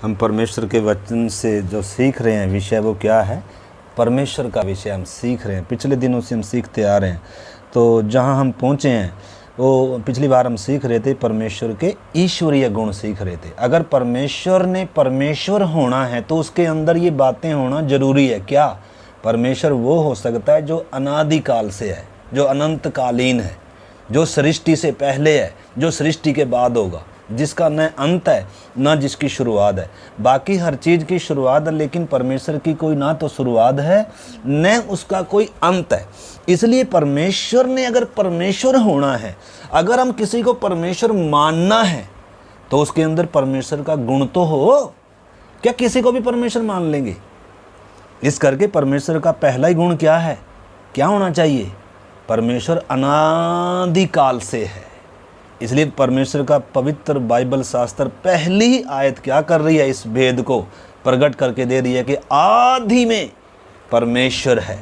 हम परमेश्वर के वचन से जो सीख रहे हैं विषय वो क्या है? परमेश्वर का विषय हम सीख रहे हैं। पिछले दिनों से हम सीखते आ रहे हैं। तो जहाँ हम पहुँचे हैं वो पिछली बार हम सीख रहे थे परमेश्वर के ईश्वरीय गुण सीख रहे थे। अगर परमेश्वर ने परमेश्वर होना है तो उसके अंदर ये बातें होना ज़रूरी है। क्या? परमेश्वर वो हो सकता है जो अनादिकाल से है, जो अनंतकालीन है, जो सृष्टि से पहले है, जो सृष्टि के बाद होगा, जिसका न अंत है न जिसकी शुरुआत है। बाकी हर चीज़ की शुरुआत है, लेकिन परमेश्वर की कोई ना तो शुरुआत है न उसका कोई अंत है। इसलिए परमेश्वर ने अगर परमेश्वर होना है, अगर हम किसी को परमेश्वर मानना है तो उसके अंदर परमेश्वर का गुण तो हो। क्या किसी को भी परमेश्वर मान लेंगे? इस करके परमेश्वर का पहला ही गुण क्या है? क्या होना चाहिए? परमेश्वर अनादिकाल से है। इसलिए परमेश्वर का पवित्र बाइबल शास्त्र पहली ही आयत क्या कर रही है? इस भेद को प्रकट करके दे रही है कि आदि में परमेश्वर है,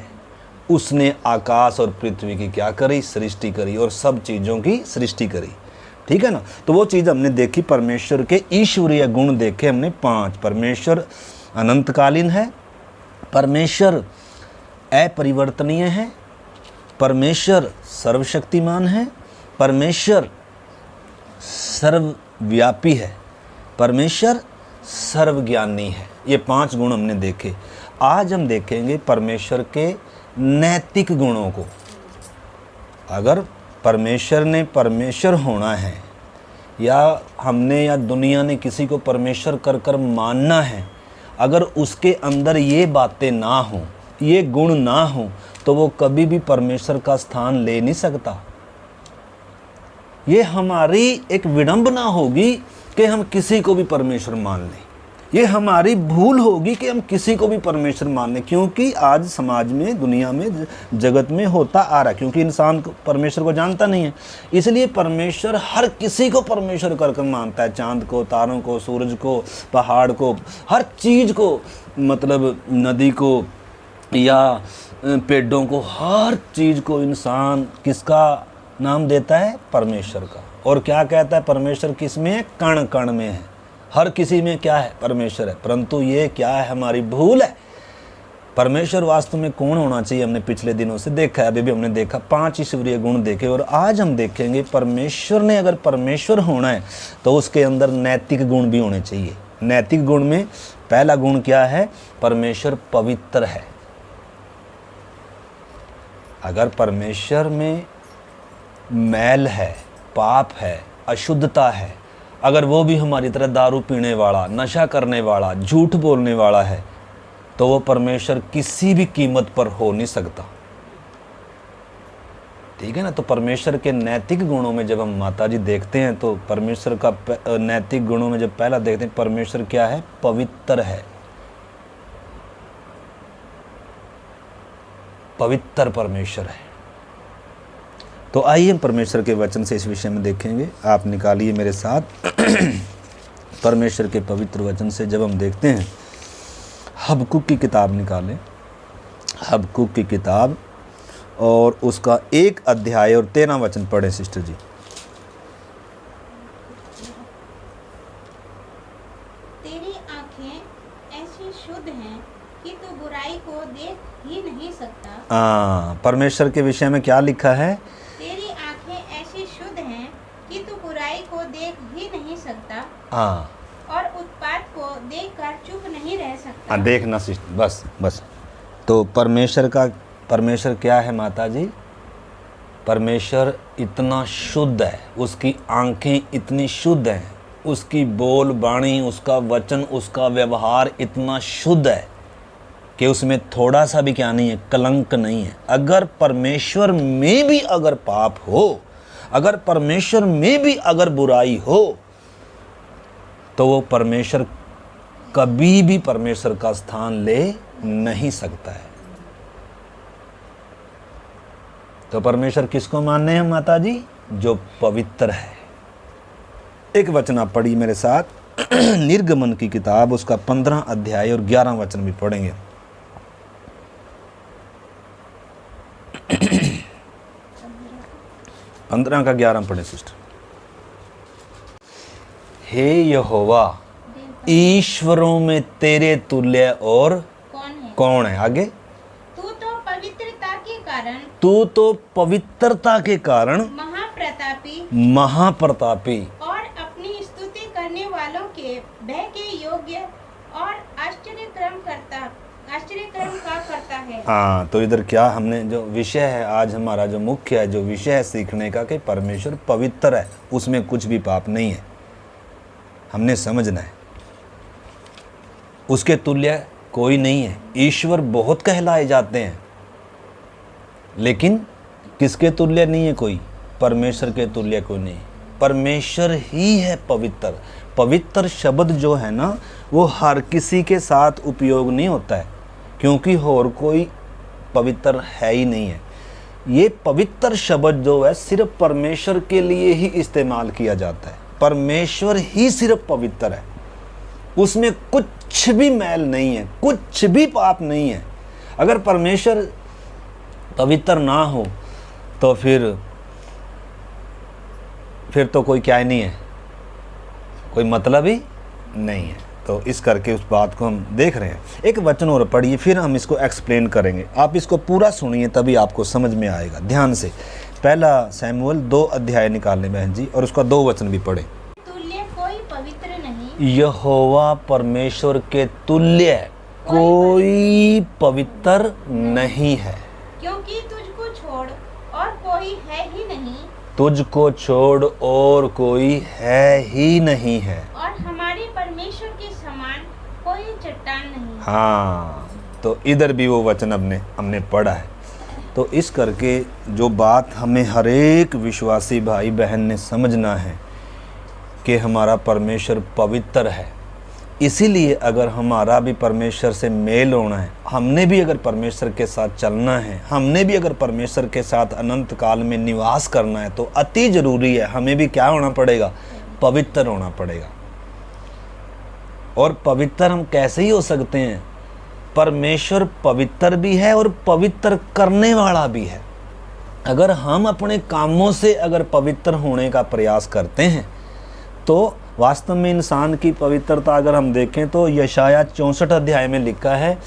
उसने आकाश और पृथ्वी की क्या करी? सृष्टि करी, और सब चीज़ों की सृष्टि करी। ठीक है ना? तो वो चीज़ हमने देखी, परमेश्वर के ईश्वरीय गुण देखे हमने 5। परमेश्वर अनंतकालीन है, परमेश्वर अपरिवर्तनीय है, परमेश्वर सर्वशक्तिमान है, परमेश्वर सर्वव्यापी है, परमेश्वर सर्वज्ञानी है। ये 5 गुण हमने देखे। आज हम देखेंगे परमेश्वर के नैतिक गुणों को। अगर परमेश्वर ने परमेश्वर होना है, या हमने या दुनिया ने किसी को परमेश्वर कर कर मानना है, अगर उसके अंदर ये बातें ना हों, ये गुण ना हों, तो वो कभी भी परमेश्वर का स्थान ले नहीं सकता। ये हमारी एक विडंबना होगी कि हम किसी को भी परमेश्वर मान लें। ये हमारी भूल होगी कि हम किसी को भी परमेश्वर मान लें, क्योंकि आज समाज में, दुनिया में, जगत में होता आ रहा है, क्योंकि इंसान परमेश्वर को जानता नहीं है। इसलिए परमेश्वर हर किसी को परमेश्वर करके मानता है। चांद को, तारों को, सूरज को, पहाड़ को, हर चीज़ को, मतलब नदी को या पेड़ों को, हर चीज़ को इंसान किसका नाम देता है? परमेश्वर का। और क्या कहता है? परमेश्वर किस में है? कण कण में है। हर किसी में क्या है? परमेश्वर है। परंतु ये क्या है? हमारी भूल है। परमेश्वर वास्तव में कौन होना चाहिए? हमने पिछले दिनों से देखा है, अभी भी हमने देखा 5 ईश्वरीय गुण देखे, और आज हम देखेंगे परमेश्वर ने अगर परमेश्वर होना है तो उसके अंदर नैतिक गुण भी होने चाहिए। नैतिक गुण में पहला गुण क्या है? परमेश्वर पवित्र है। अगर परमेश्वर में मैल है, पाप है, अशुद्धता है, अगर वो भी हमारी तरह दारू पीने वाला, नशा करने वाला, झूठ बोलने वाला है, तो वो परमेश्वर किसी भी कीमत पर हो नहीं सकता। ठीक है ना? तो परमेश्वर के नैतिक गुणों में जब हम माता जी देखते हैं, तो परमेश्वर का नैतिक गुणों में जब पहला देखते हैं, परमेश्वर क्या है? पवित्र है। पवित्र परमेश्वर है। तो आइए हम परमेश्वर के वचन से इस विषय में देखेंगे। आप निकालिए मेरे साथ परमेश्वर के पवित्र वचन से जब हम देखते हैं, हबकुक की किताब निकालें, हबकुक की किताब, और उसका 1 अध्याय और 13 वचन पढ़ें सिस्टर जी। तेरी आंखें ऐसी शुद्ध हैं कि तू बुराई को देख ही नहीं सकता। परमेश्वर के विषय में क्या लिखा है? तेरी आंखें ऐसी शुद्ध हैं कि तू बुराई को देख ही नहीं सकता। और उत्पात को देखकर चुप नहीं रह सकता। देखना सिस्टर, बस। तो परमेश्वर क्या है माता जी? परमेश्वर इतना शुद्ध है, उसकी आंखें इतनी शुद्ध हैं, उसकी बोल बाणी, उसका वचन, उसका व्यवहार इतना शुद्ध है कि उसमें थोड़ा सा भी क्या नहीं है? कलंक नहीं है। अगर परमेश्वर में भी अगर पाप हो, अगर परमेश्वर में भी अगर बुराई हो, तो वो परमेश्वर कभी भी परमेश्वर का स्थान ले नहीं सकता है। तो परमेश्वर किसको मानने हैं माता जी? जो पवित्र है। एक वचन आप पढ़िए मेरे साथ, निर्गमन की किताब, उसका 15 अध्याय और 11 वचन भी पढ़ेंगे। 15 का 11 पढ़े सिस्टर। हे यहोवा ईश्वरों में तेरे तुल्य और कौन है? आगे, तू तो पवित्रता के कारण, तू तो पवित्रता के कारण महाप्रतापी और अपनी स्तुति करने वालों के भय के योग्य और आश्चर्यक्रम का करता है। हाँ, तो इधर क्या हमने जो विषय है आज हमारा जो मुख्य है, जो विषय है सीखने का कि परमेश्वर पवित्र है, उसमें कुछ भी पाप नहीं है, हमने समझना है। उसके तुल्य कोई नहीं है। ईश्वर बहुत कहलाए जाते हैं, लेकिन किसके तुल्य नहीं है कोई? परमेश्वर के तुल्य कोई नहीं। परमेश्वर ही है पवित्र। पवित्र शब्द जो है ना, वो हर किसी के साथ उपयोग नहीं होता है, क्योंकि और कोई पवित्र है ही नहीं है। ये पवित्र शब्द जो है सिर्फ परमेश्वर के लिए ही इस्तेमाल किया जाता है। परमेश्वर ही सिर्फ पवित्र है, उसमें कुछ भी मैल नहीं है, कुछ भी पाप नहीं है। अगर परमेश्वर पवित्र ना हो तो फिर तो कोई क्या ही नहीं है, कोई मतलब ही नहीं है। तो इस करके उस बात को हम देख रहे हैं। एक वचन और पढ़िए, फिर हम इसको एक्सप्लेन करेंगे। आप इसको पूरा सुनिए, तभी आपको समझ में आएगा। ध्यान से पहला शमूएल 2 अध्याय निकालने बहन जी, और उसका 2 वचन भी पढ़े। तुल्य कोई पवित्र नहीं, यहोवा परमेश्वर के तुल्य कोई पवित्र नहीं है, क्योंकि तुझको छोड़ और कोई है ही नहीं, तुझको छोड़ और कोई है ही नहीं है, और हमारे परमेश्वर के समान कोई चट्टान नहीं। हाँ, तो इधर भी वो वचन हमने पढ़ा है। तो इस करके जो बात हमें हर एक विश्वासी भाई बहन ने समझना है कि हमारा परमेश्वर पवित्र है। इसीलिए अगर हमारा भी परमेश्वर से मेल होना है, हमने भी अगर परमेश्वर के साथ चलना है, हमने भी अगर परमेश्वर के साथ अनंत काल में निवास करना है, तो अति ज़रूरी है हमें भी क्या होना पड़ेगा? पवित्र होना पड़ेगा। और पवित्र हम कैसे ही हो सकते हैं? परमेश्वर पवित्र भी है और पवित्र करने वाला भी है। अगर हम अपने कामों से अगर पवित्र होने का प्रयास करते हैं, तो वास्तव में इंसान की पवित्रता अगर हम देखें तो यशाया 64 अध्याय में लिखा है,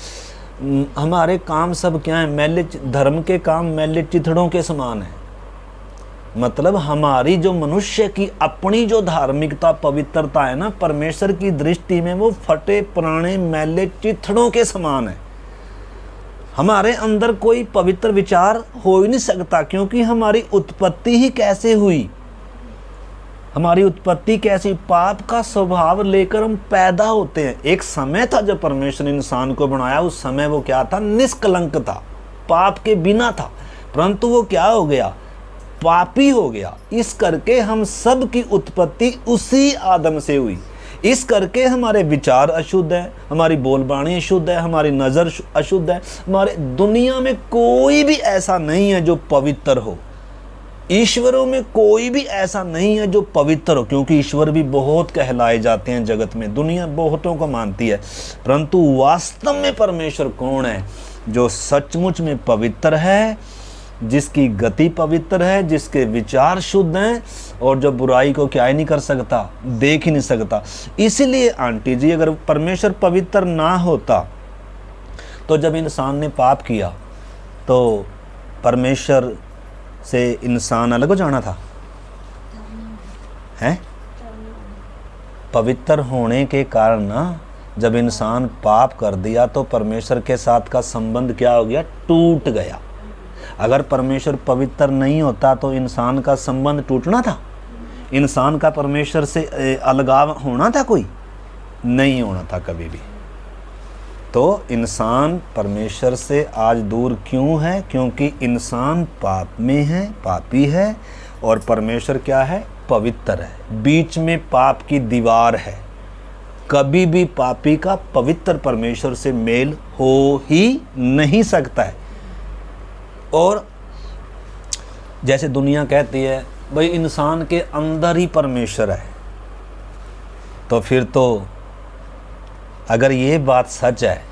हमारे काम सब क्या है? मैले धर्म के काम मैले चिथड़ों के समान है। मतलब हमारी जो मनुष्य की अपनी जो धार्मिकता पवित्रता है ना, परमेश्वर की दृष्टि में वो फटे पुराने मैले चिथड़ों के समान है। हमारे अंदर कोई पवित्र विचार हो ही नहीं सकता, क्योंकि हमारी उत्पत्ति ही कैसे हुई? हमारी उत्पत्ति कैसी? पाप का स्वभाव लेकर हम पैदा होते हैं। एक समय था जब परमेश्वर ने इंसान को बनाया, उस समय वो क्या था? निष्कलंक था, पाप के बिना था। परंतु वो क्या हो गया? पापी हो गया। इस करके हम सब की उत्पत्ति उसी आदम से हुई। इस करके हमारे विचार अशुद्ध है, हमारी बोलबाणी अशुद्ध है, हमारी नज़र अशुद्ध है। हमारे दुनिया में कोई भी ऐसा नहीं है जो पवित्र हो। ईश्वरों में कोई भी ऐसा नहीं है जो पवित्र हो, क्योंकि ईश्वर भी बहुत कहलाए जाते हैं जगत में, दुनिया बहुतों को मानती है। परंतु वास्तव में परमेश्वर कौन है? जो सचमुच में पवित्र है, जिसकी गति पवित्र है, जिसके विचार शुद्ध हैं, और जो बुराई को क्या ही नहीं कर सकता, देख ही नहीं सकता। इसलिए आंटी जी, अगर परमेश्वर पवित्र ना होता तो जब इंसान ने पाप किया तो परमेश्वर से इंसान अलग हो जाना था, हैं? पवित्र होने के कारण ना, जब इंसान पाप कर दिया तो परमेश्वर के साथ का संबंध क्या हो गया? टूट गया। अगर परमेश्वर पवित्र नहीं होता तो इंसान का संबंध टूटना था? इंसान का परमेश्वर से अलगाव होना था? कोई नहीं होना था कभी भी। तो इंसान परमेश्वर से आज दूर क्यों है? क्योंकि इंसान पाप में है, पापी है, और परमेश्वर क्या है? पवित्र है। बीच में पाप की दीवार है। कभी भी पापी का पवित्र परमेश्वर से मेल हो ही नहीं सकता है। और जैसे दुनिया कहती है भाई इंसान के अंदर ही परमेश्वर है, तो फिर तो अगर ये बात सच है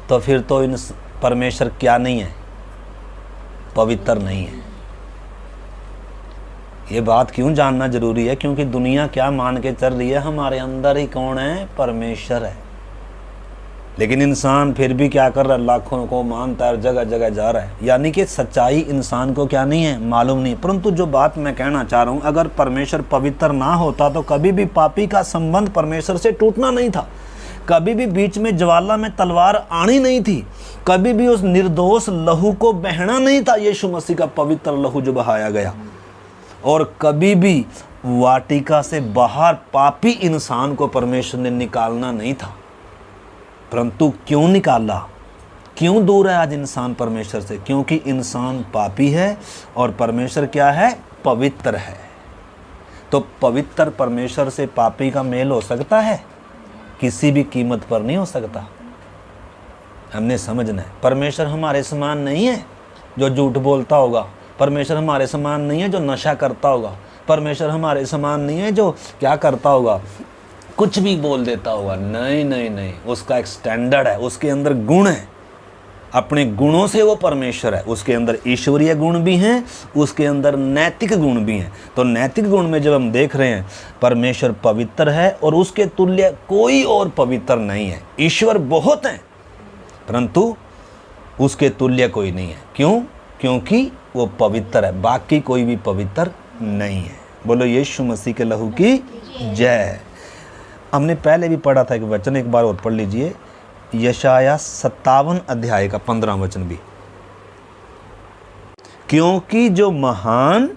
तो फिर तो इन परमेश्वर क्या नहीं है? पवित्र नहीं है। ये बात क्यों जानना जरूरी है? क्योंकि दुनिया क्या मान के चल रही है, हमारे अंदर ही कौन है? परमेश्वर है। लेकिन इंसान फिर भी क्या कर रहा है? लाखों को मानता है, जगह जगह जा रहा है। यानी कि सच्चाई इंसान को क्या नहीं है? मालूम नहीं। परंतु जो बात मैं कहना चाह रहा हूँ, अगर परमेश्वर पवित्र ना होता तो कभी भी पापी का संबंध परमेश्वर से टूटना नहीं था, कभी भी बीच में ज्वाला में तलवार आनी नहीं थी, कभी भी उस निर्दोष लहू को बहना नहीं था, यीशु मसीह का पवित्र लहू जो बहाया गया। और कभी भी वाटिका से बाहर पापी इंसान को परमेश्वर ने निकालना नहीं था। परंतु क्यों निकाला? क्यों दूर है आज इंसान परमेश्वर से? क्योंकि इंसान पापी है और परमेश्वर क्या है? पवित्र है। तो पवित्र परमेश्वर से पापी का मेल हो सकता है? किसी भी कीमत पर नहीं हो सकता। हमने समझना है, परमेश्वर हमारे समान नहीं है जो झूठ बोलता होगा, परमेश्वर हमारे समान नहीं है जो नशा करता होगा, परमेश्वर हमारे समान नहीं है जो क्या करता होगा, कुछ भी बोल देता होगा। नहीं नहीं नहीं, उसका एक स्टैंडर्ड है, उसके अंदर गुण है, अपने गुणों से वो परमेश्वर है। उसके अंदर ईश्वरीय गुण भी हैं, उसके अंदर नैतिक गुण भी हैं। तो नैतिक गुण में जब हम देख रहे हैं परमेश्वर पवित्र है और उसके तुल्य कोई और पवित्र नहीं है। ईश्वर बहुत हैं परंतु उसके तुल्य कोई नहीं है। क्यों? क्योंकि वो पवित्र है, बाकी कोई भी पवित्र नहीं है। बोलो यीशु मसीह के लहू की जय। हमने पहले भी पढ़ा था एक वचन, एक बार और पढ़ लीजिए, यशाया 57 अध्याय का 15 वचन भी। क्योंकि जो महान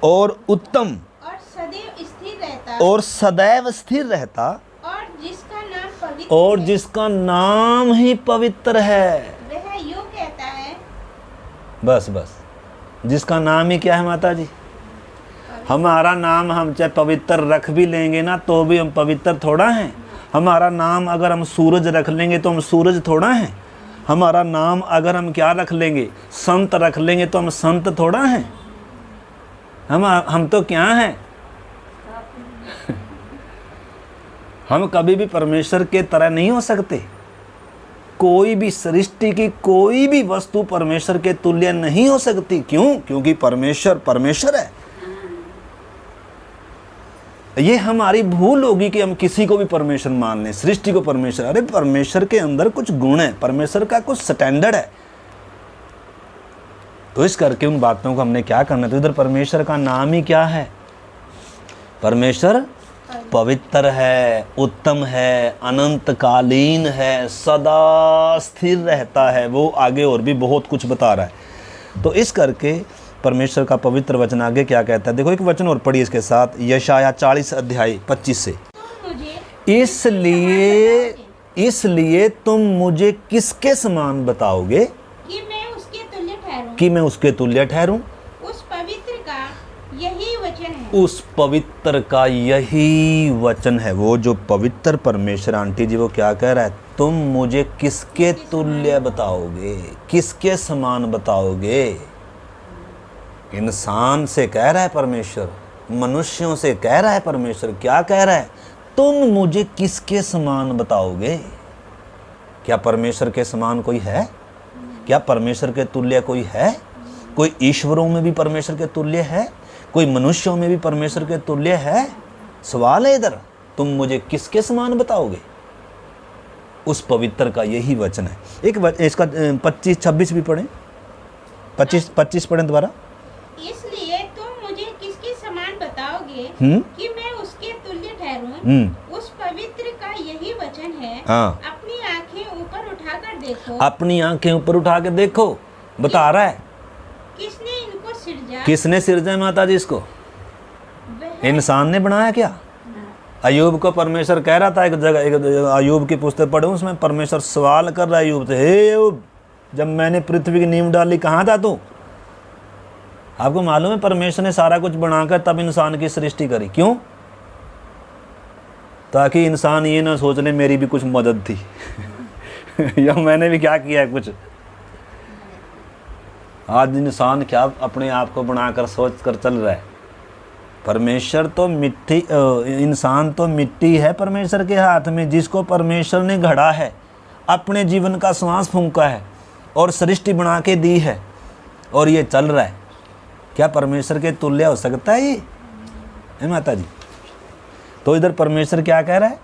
और उत्तम और सदैव स्थिर रहता और जिसका नाम ही पवित्र है, वह यूं कहता है। बस बस, जिसका नाम ही क्या है माता जी? हमारा नाम हम चाहे पवित्र रख भी लेंगे ना तो भी हम पवित्र थोड़ा हैं। हमारा नाम अगर हम सूरज रख लेंगे तो हम सूरज थोड़ा हैं। हमारा नाम अगर हम क्या रख लेंगे? संत रख लेंगे तो हम संत थोड़ा हैं। हम तो क्या हैं? हम कभी भी परमेश्वर के तरह नहीं हो सकते। कोई भी सृष्टि की कोई भी वस्तु परमेश्वर के तुल्य नहीं हो सकती। क्यों? क्योंकि परमेश्वर परमेश्वर है। ये हमारी भूल होगी कि हम किसी को भी परमेश्वर मान लें, सृष्टि को परमेश्वर। अरे परमेश्वर के अंदर कुछ गुण है, परमेश्वर का कुछ स्टैंडर्ड है। तो इस करके उन बातों को हमने क्या करना है? तो इधर परमेश्वर का नाम ही क्या है? परमेश्वर पवित्र है, उत्तम है, अनंतकालीन है, सदा स्थिर रहता है। वो आगे और भी बहुत कुछ बता रहा है। तो इस करके परमेश्वर का पवित्र वचन आगे क्या कहता है? देखो एक वचन और पढ़िए इसके साथ, यशाया 40 अध्याय 25 से। इसलिए तुम मुझे किसके समान बताओगे कि मैं उसके तुल्य ठहरूं? कि मैं उसके तुल्य ठहरूं? उस पवित्र का यही वचन है। उस पवित्र का यही वचन है। वो जो पवित्र परमेश्वर, आंटी जी, वो क्या कह रहा है? तुम मुझे किसके तुल्य बताओगे, किसके समान बताओगे? इंसान से कह रहा है परमेश्वर, मनुष्यों से कह रहा है परमेश्वर। क्या कह रहा है? तुम मुझे किसके समान बताओगे? क्या परमेश्वर के समान कोई है? क्या परमेश्वर के तुल्य कोई है? कोई ईश्वरों में भी परमेश्वर के तुल्य है? कोई मनुष्यों में भी परमेश्वर के तुल्य है? सवाल है इधर, तुम मुझे किसके समान बताओगे? उस पवित्र का यही वचन है। इसका 25-26 भी पढ़ें। 25 पढ़ें दोबारा। इसलिए तुम मुझे किसके समान बताओगे कि मैं उसके तुल्य ठहरूं? उस पवित्र का यही वचन है। अपनी आंखें ऊपर उठाकर देखो। अपनी आंखें ऊपर उठा के देखो, बता रहा है। किसने इनको सिरजा? किसने सिरजा माता जी इसको? इंसान ने बनाया क्या? अयूब को परमेश्वर कह रहा था एक जगह, अयूब की पुस्तक पढ़ो, उसमें परमेश्वर सवाल कर रहा है अयूब से, हे अयूब, जब मैंने पृथ्वी की नींव डाली कहाँ था तू? आपको मालूम है परमेश्वर ने सारा कुछ बनाकर तब इंसान की सृष्टि करी। क्यों? ताकि इंसान ये ना सोच ले मेरी भी कुछ मदद थी या मैंने भी क्या किया है कुछ। आज इंसान क्या अपने आप को बनाकर सोच कर चल रहा है। परमेश्वर तो मिट्टी, इंसान तो मिट्टी है परमेश्वर के हाथ में, जिसको परमेश्वर ने गढ़ा है, अपने जीवन का श्वास फूंका है और सृष्टि बना के दी है, और ये चल रहा है। क्या परमेश्वर के तुल्य हो सकता है ये? है माता जी? तो इधर परमेश्वर क्या कह रहा है?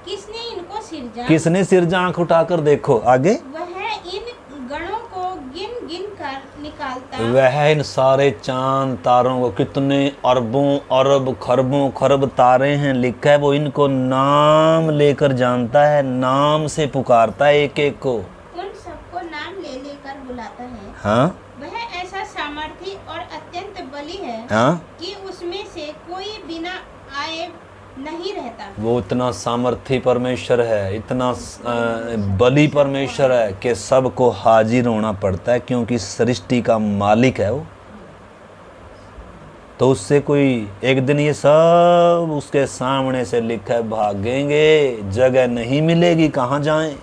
किसने इनको सिरजा? किसने सिरजा? आंख उठाकर देखो आगे। वह इन गणों को गिन गिन कर निकालता। वह इन सारे चांद तारों को, कितने अरबों अरब खरबों खरब तारे हैं, लिखा है वो इनको नाम लेकर जानता है, नाम से पुकारता है एक एक को। उन सबको नाम ले लेकर बुलाता है। हाँ वह ऐसा सामर्थी और अत्यंत बली है हाँ, कि उसमें से कोई बिना आए नहीं रहता। वो इतना सामर्थी परमेश्वर है, इतना बली परमेश्वर है कि सबको हाजिर होना पड़ता है, क्योंकि सृष्टि का मालिक है वो। तो उससे कोई एक दिन ये सब उसके सामने से लिखा है, भागेंगे, जगह नहीं मिलेगी, कहाँ जाएं।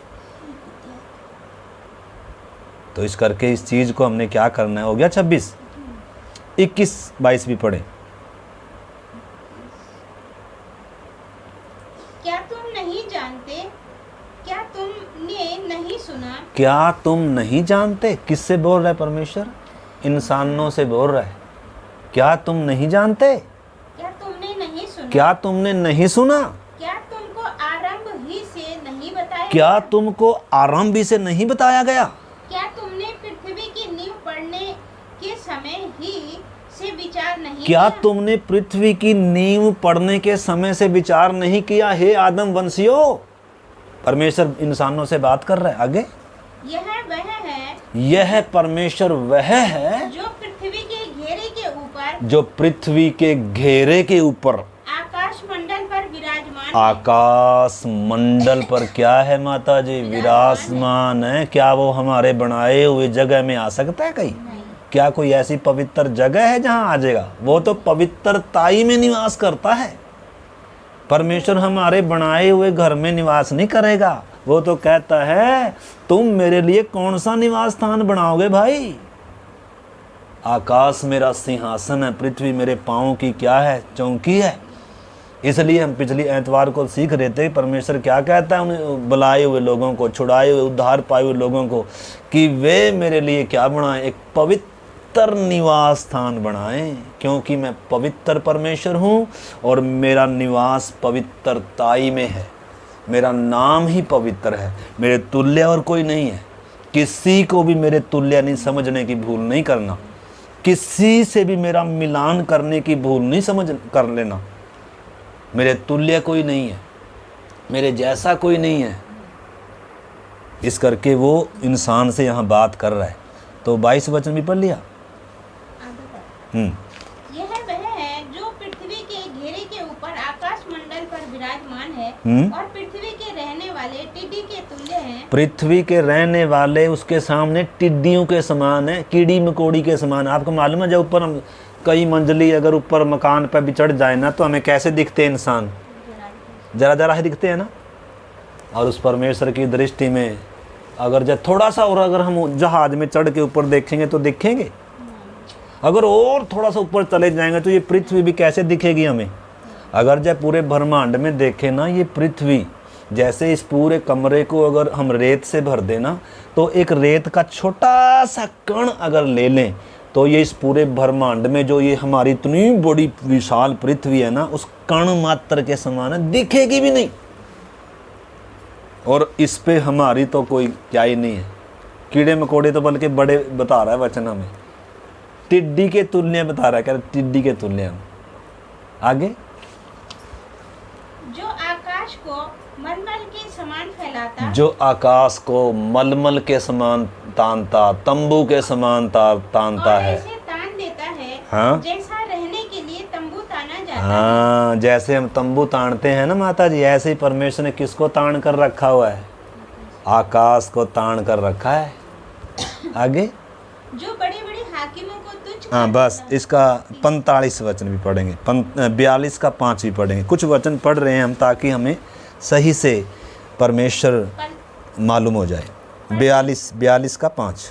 तो इस करके इस चीज को हमने क्या करना है। हो गया 26, 21, 22 भी पढ़े। क्या तुम नहीं जानते? क्या तुमने नहीं सुना? क्या तुम नहीं जानते? किससे बोल रहा है परमेश्वर? इंसानों से बोल रहा है। क्या तुम नहीं जानते? क्या तुमने नहीं सुना? क्या तुमने नहीं सुना? क्या तुमको आरंभ ही से नहीं बताया? क्या तुमको आरंभ ही से नहीं बताया गया? क्या तुमने पृथ्वी की नींव पड़ने के समय ही से विचार नहीं क्या किया? तुमने पृथ्वी की नींव पड़ने के समय से विचार नहीं किया? हे आदम वंशियों, परमेश्वर इंसानों से बात कर रहा है। आगे, यह वह है, यह परमेश्वर वह है जो पृथ्वी के घेरे के ऊपर, जो पृथ्वी के घेरे के ऊपर, आकाश मंडल पर विराजमान है। आकाश मंडल पर क्या है माता जी? विराजमान है। क्या वो हमारे बनाए हुए जगह में आ सकता है कहीं? नहीं। क्या कोई ऐसी पवित्र जगह है जहां आ जाएगा? वो तो पवित्रताई में निवास करता है। परमेश्वर हमारे बनाए हुए घर में निवास नहीं करेगा। वो तो कहता है, तुम मेरे लिए कौन सा निवास स्थान बनाओगे भाई? आकाश मेरा सिंहासन है, पृथ्वी मेरे पाँव की क्या है? चौकी है। इसलिए हम पिछली एतवार को सीख रहे थे परमेश्वर क्या कहता है उन बुलाए हुए लोगों को, छुड़ाए हुए, उद्धार पाए हुए लोगों को, कि वे मेरे लिए क्या बनाएं? एक पवित्र निवास स्थान बनाएं, क्योंकि मैं पवित्र परमेश्वर हूँ और मेरा निवास पवित्रताई में है। मेरा नाम ही पवित्र है, मेरे तुल्य और कोई नहीं है। किसी को भी मेरे तुल्य नहीं समझने की भूल नहीं करना, किसी से भी मेरा मिलान करने की भूल नहीं समझ कर लेना। मेरे तुल्य कोई नहीं है, मेरे जैसा कोई नहीं है। इस करके वो इंसान से यहाँ बात कर रहा है। तो 22 वचन भी पढ़ लिया। यह वह है जो पृथ्वी के घेरे के ऊपर आकाश मंडल पर विराजमान है और पृथ्वी के रहने वाले टिड्डी के तुल्य हैं। पृथ्वी के रहने वाले उसके सामने टिड्डियों के समान है, कीड़ी मकोड़ी के समान। आपको मालूम है, जब ऊपर हम कई मंजिली अगर ऊपर मकान पर भी चढ़ जाए ना, तो हमें कैसे दिखते हैं इंसान? जरा जरा ही दिखते हैं ना। और उस परमेश्वर की दृष्टि में अगर जब थोड़ा सा और अगर हम जहाज में चढ़ के ऊपर देखेंगे तो दिखेंगे। अगर और थोड़ा सा ऊपर चले जाएंगे तो ये पृथ्वी भी कैसे दिखेगी हमें? अगर जब पूरे ब्रह्मांड में देखें ना, ये पृथ्वी जैसे इस पूरे कमरे को अगर हम रेत से भर देना, तो एक रेत का छोटा सा कण अगर ले लें, तो ये इस पूरे ब्रह्मांड में जो ये हमारी इतनी बड़ी विशाल पृथ्वी है ना, उस कण मात्र के समान है, दिखेगी भी नहीं। और इस पे हमारी तो कोई क्या ही नहीं है। कीड़े मकोड़े तो बल्कि बड़े बता रहा है वचन हमें, टिड्डी के तुल्य बता रहा है, क्या टिड्डी के तुल्य। आगे, जो आकाश को मलमल के समान फैलाता, जो आकाश को मलमल के समान तानता, तंबू के समान तानता है, ऐसे तान देता है, हाँ? जैसा रहने के लिए तंबू ताना जाता है। हाँ, जैसे हम तंबू तानते हैं ना माता जी, ऐसे ही परमेश्वर ने किसको तान कर रखा हुआ है? आकाश को तान कर रखा है। आगे, जो बड़े बड़े हाकिमों को तुच्छ, हाँ बस इसका 45 वचन भी पढ़ेंगे, 42 का 5 भी पढ़ेंगे। कुछ वचन पढ़ रहे हैं हम ताकि हमें सही से परमेश्वर मालूम हो जाए। 42 का 5।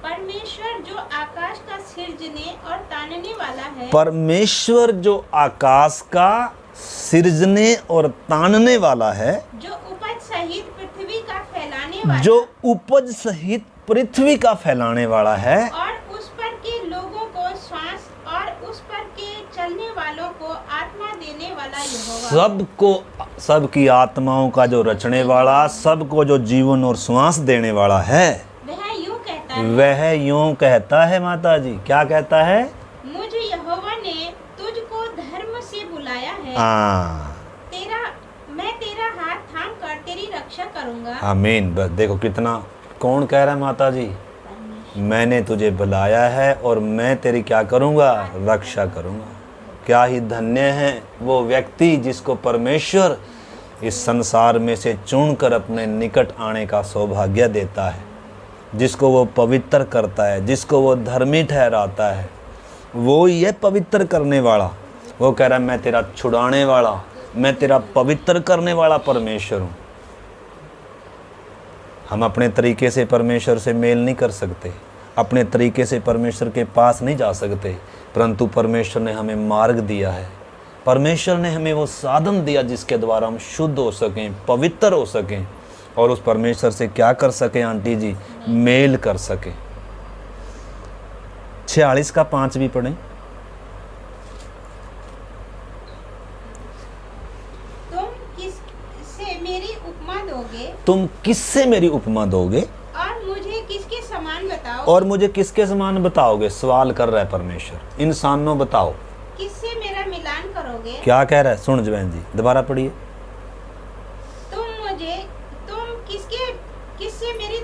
परमेश्वर जो आकाश का सृजने और तानने वाला है, परमेश्वर जो आकाश का सृजने और तानने वाला है, जो उपज सहित पृथ्वी का फैलाने वाला, जो उपज सहित पृथ्वी का फैलाने वाला है, और उस पर के लोगों को सबको, सबकी आत्माओं का जो रचने वाला, सबको जो जीवन और श्वास देने वाला है, वह यूं कहता है माता जी। क्या कहता है? मुझ यहोवा ने तुझको धर्म से बुलाया है। मैं तेरा हाथ थाम कर तेरी रक्षा करूंगा। आमीन। बस देखो कितना, कौन कह रहा है माता जी? मैंने तुझे बुलाया है और मैं तेरी क्या करूंगा? रक्षा करूंगा। क्या ही धन्य है वो व्यक्ति जिसको परमेश्वर इस संसार में से चुनकर अपने निकट आने का सौभाग्य देता है, जिसको वो पवित्र करता है, जिसको वो धर्मी ठहराता है। वो ही है पवित्र करने वाला। वो कह रहा है मैं तेरा छुड़ाने वाला, मैं तेरा पवित्र करने वाला परमेश्वर हूँ। हम अपने तरीके से परमेश्वर से मेल नहीं कर सकते, अपने तरीके से परमेश्वर के पास नहीं जा सकते, परंतु परमेश्वर ने हमें मार्ग दिया है। परमेश्वर ने हमें वो साधन दिया जिसके द्वारा हम शुद्ध हो सकें, पवित्र हो सकें और उस परमेश्वर से क्या कर सकें आंटी जी? मेल कर सकें। 46 का 5 भी पढ़ें। तुम किससे मेरी उपमा दोगे और मुझे किसके समान बताओगे? और मुझे किसके समान बताओगे? सवाल कर रहा है परमेश्वर। इंसानों बताओ किससे मेरा मिलान करोगे? क्या कह रहा है? सुन जवैन जी, दोबारा पढ़िए। तुम किससे मेरी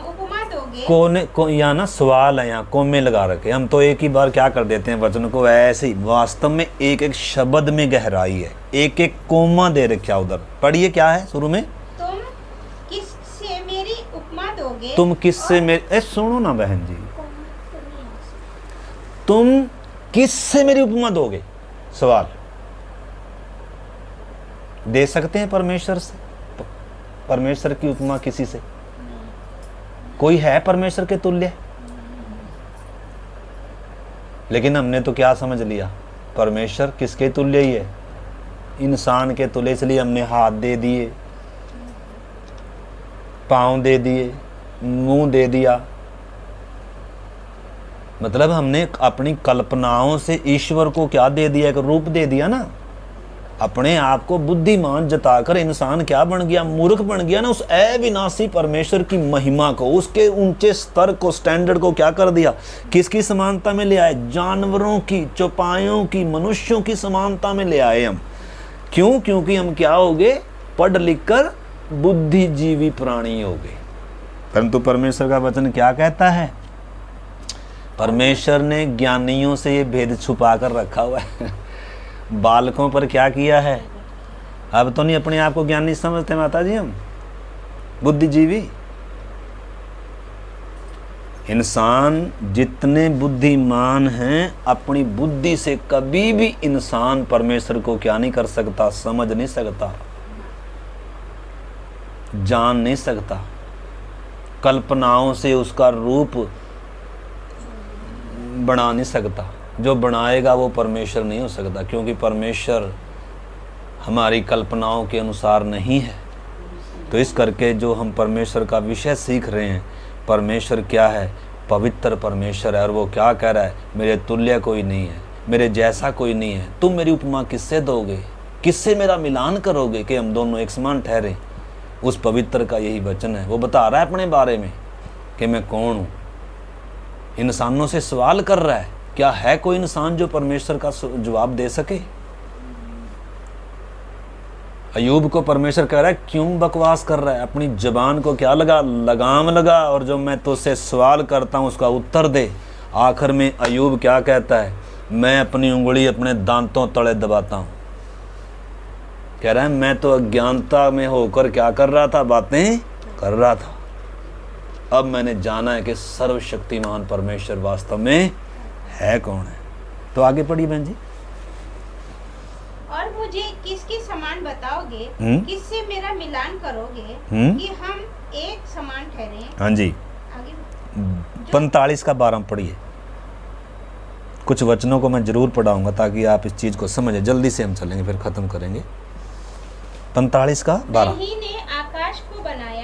उपमा दोगे? कोने यहाँ ना सवाल है, यहाँ कोमे लगा रखे। हम तो एक ही बार क्या कर देते हैं वचन को ऐसे ही। वास्तव में एक एक शब्द में गहराई है, एक एक कोमा दे रखा उधर। पढ़िए क्या है शुरू में? तुम किससे मेरी, सुनो ना बहन जी, तुम किससे मेरी उपमा दोगे? सवाल दे सकते हैं परमेश्वर से? परमेश्वर की उपमा किसी से? कोई है परमेश्वर के तुल्य? लेकिन हमने तो क्या समझ लिया, परमेश्वर किसके तुल्य ही है? इंसान के तुल्य। इसलिए हमने हाथ दे दिए, पांव दे दिए, मुंह दे दिया। मतलब हमने अपनी कल्पनाओं से ईश्वर को क्या दे दिया? एक रूप दे दिया ना। अपने आप को बुद्धिमान जताकर इंसान क्या बन गया? मूर्ख बन गया ना। उस अविनाशी परमेश्वर की महिमा को, उसके ऊंचे स्तर को, स्टैंडर्ड को क्या कर दिया? किसकी समानता में ले आए? जानवरों की, चौपायों की, मनुष्यों की समानता में ले आए हम। क्यों? क्योंकि हम क्या हो गए? पढ़ लिख कर बुद्धिजीवी प्राणी हो गए। परंतु परमेश्वर का वचन क्या कहता है? परमेश्वर ने ज्ञानियों से ये भेद छुपा कर रखा हुआ है। बालकों पर क्या किया है? अब तो नहीं अपने आप को ज्ञानी समझते माता जी, हम बुद्धिजीवी। इंसान जितने बुद्धिमान हैं, अपनी बुद्धि से कभी भी इंसान परमेश्वर को क्या नहीं कर सकता? समझ नहीं सकता, जान नहीं सकता। कल्पनाओं से उसका रूप बना नहीं सकता। जो बनाएगा वो परमेश्वर नहीं हो सकता, क्योंकि परमेश्वर हमारी कल्पनाओं के अनुसार नहीं है। तो इस करके जो हम परमेश्वर का विषय सीख रहे हैं, परमेश्वर क्या है? पवित्र परमेश्वर है। और वो क्या कह रहा है? मेरे तुल्य कोई नहीं है, मेरे जैसा कोई नहीं है। तुम मेरी उपमा किससे दोगे? किससे मेरा मिलान करोगे कि हम दोनों एक समान ठहरे? उस पवित्र का यही वचन है। वो बता रहा है अपने बारे में कि मैं कौन हूँ। इंसानों से सवाल कर रहा है। क्या है कोई इंसान जो परमेश्वर का जवाब दे सके? अयूब को परमेश्वर कह रहा है क्यों बकवास कर रहा है? अपनी जबान को क्या लगाम लगा और जो मैं तुझसे सवाल करता हूँ उसका उत्तर दे। आखिर में अयूब क्या कहता है? मैं अपनी उंगली अपने दांतों तले दबाता हूँ। कह रहा है मैं तो अज्ञानता में होकर क्या कर रहा था? बातें कर रहा था। अब मैंने जाना है कि सर्वशक्तिमान परमेश्वर वास्तव में है कौन है। तो आगे पढ़िए बहन जी। और मुझे किसके समान बताओगे? किससे मेरा मिलान करोगे कि हम एक समान ठहरे? हाँ जी, आगे 45 का 12 पढ़िए। कुछ वचनों को मैं जरूर पढ़ाऊंगा ताकि आप इस चीज को समझे। जल्दी से हम चलेंगे, फिर खत्म करेंगे। 45 का 12।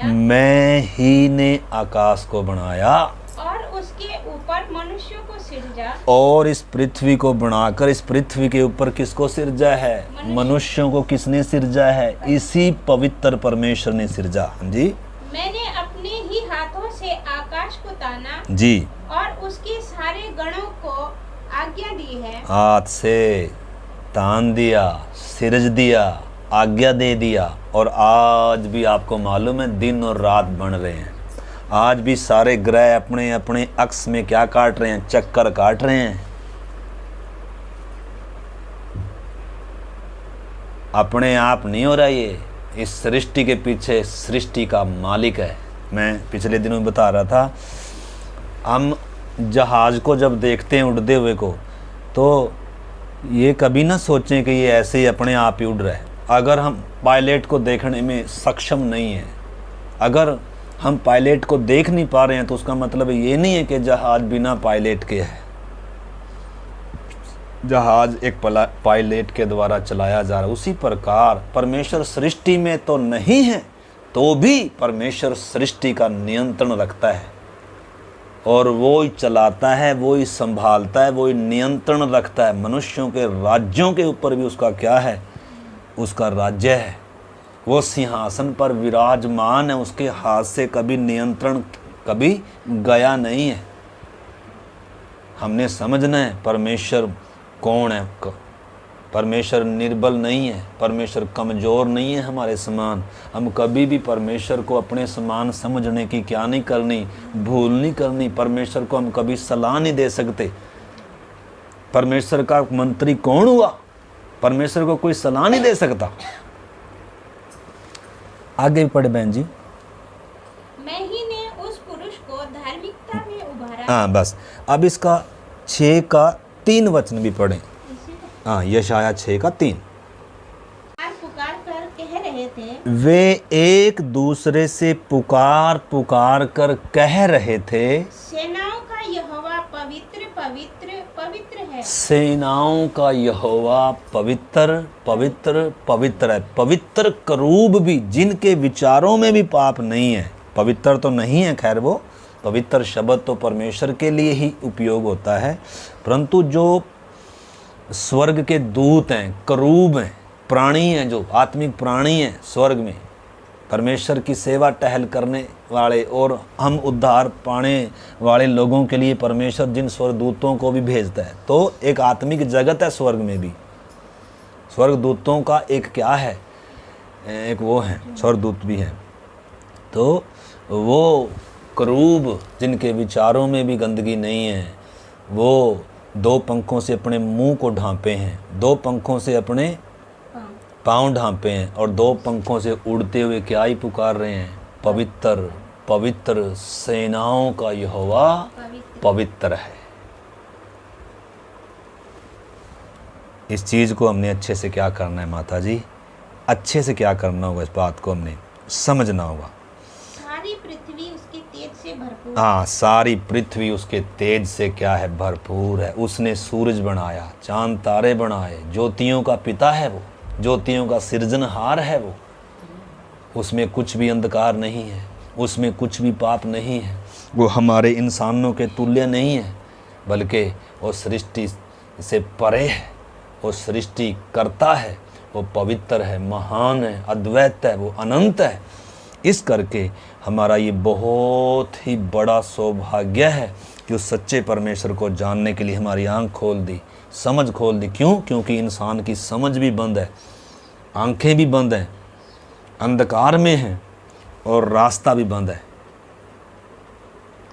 मैं ही ने आकाश को बनाया और उसके ऊपर ऊपर मनुष्यों को सिरजा, और इस पृथ्वी को बनाकर इस पृथ्वी के ऊपर किसको सिरजा है? मनुष्यों को किसने सिरजा है? इसी पवित्र परमेश्वर ने सिरजा। हाँ जी। मैंने अपने ही हाथों से आकाश को ताना जी, और उसके सारे गणों को आज्ञा दी है। हाथ से तान दिया, सिरज दिया, आज्ञा दे दिया, और आज भी आपको मालूम है दिन और रात बन रहे हैं। आज भी सारे ग्रह अपने अपने अक्ष में क्या काट रहे हैं? चक्कर काट रहे हैं। अपने आप नहीं हो रहा ये, इस सृष्टि के पीछे सृष्टि का मालिक है। मैं पिछले दिनों में बता रहा था, हम जहाज को जब देखते हैं उड़ते हुए को, तो ये कभी ना सोचें कि ये ऐसे ही अपने आप ही उड़ रहा है। अगर हम पायलट को देखने में सक्षम नहीं हैं, अगर हम पायलट को देख नहीं पा रहे हैं, तो उसका मतलब ये नहीं है कि जहाज बिना पायलट के है। जहाज एक पायलट के द्वारा चलाया जा रहा है। उसी प्रकार परमेश्वर सृष्टि में तो नहीं है, तो भी परमेश्वर सृष्टि का नियंत्रण रखता है, और वो ही चलाता है, वो ही संभालता है, वो ही नियंत्रण रखता है। मनुष्यों के राज्यों के ऊपर भी उसका क्या है? उसका राज्य है। वो सिंहासन पर विराजमान है, उसके हाथ से कभी नियंत्रण कभी गया नहीं है। हमने समझना है परमेश्वर कौन है। परमेश्वर निर्बल नहीं है, परमेश्वर कमज़ोर नहीं है हमारे समान। हम कभी भी परमेश्वर को अपने समान समझने की क्या नहीं करनी, भूल नहीं करनी। परमेश्वर को हम कभी सलाह नहीं दे सकते। परमेश्वर का मंत्री कौन हुआ? परमेश्वर को कोई सलाह नहीं दे सकता। आगे पढ़े बहन जी। मैं ही ने उस पुरुष को धार्मिकता में उभारा। हाँ बस, अब इसका 6 का 3 वचन भी पढ़ें। हाँ, यशाया 6 का 3। पुकार कर कह रहे थे, वे एक दूसरे से पुकार पुकार कर कह रहे थे, सेनाओं का यहोवा पवित्र पवित्र पवित्र है। सेनाओं का यहोवा पवित्र पवित्र पवित्र है। पवित्र करूब भी, जिनके विचारों में भी पाप नहीं है। पवित्र तो नहीं है, खैर वो पवित्र शब्द तो परमेश्वर के लिए ही उपयोग होता है, परंतु जो स्वर्ग के दूत हैं, करूब हैं, प्राणी हैं, जो आत्मिक प्राणी हैं स्वर्ग में, परमेश्वर की सेवा टहल करने वाले और हम उद्धार पाने वाले लोगों के लिए परमेश्वर जिन स्वर्गदूतों को भी भेजता है, तो एक आत्मिक जगत है स्वर्ग में भी। स्वर्गदूतों का एक क्या है, एक वो है, स्वर्गदूत भी हैं। तो वो करूब जिनके विचारों में भी गंदगी नहीं है, वो 2 पंखों से अपने मुंह को ढांपे हैं, 2 पंखों से अपने पाँव ढांपे हैं, और 2 पंखों से उड़ते हुए क्या ही पुकार रहे हैं? पवित्र पवित्र सेनाओं का यहोवा पवित्र है। इस चीज़ को हमने अच्छे से क्या करना है माता जी? अच्छे से क्या करना होगा, इस बात को हमने समझना होगा। सारी पृथ्वी उसके तेज से भरपूर। हाँ, सारी पृथ्वी उसके तेज से क्या है? भरपूर है। उसने सूरज बनाया, चांद तारे बनाए, ज्योतियों का पिता है वो, ज्योतियों का सृजनहार है वो। उसमें कुछ भी अंधकार नहीं है, उसमें कुछ भी पाप नहीं है। वो हमारे इंसानों के तुल्य नहीं है, बल्कि वो सृष्टि से परे है, वो सृष्टि करता है, वो पवित्र है, महान है, अद्वैत है, वो अनंत है। इस करके हमारा ये बहुत ही बड़ा सौभाग्य है कि उस सच्चे परमेश्वर को जानने के लिए हमारी आंख खोल दी, समझ खोल दी। क्यों? क्योंकि इंसान की समझ भी बंद है, आंखें भी बंद हैं, अंधकार में हैं, और रास्ता भी बंद है।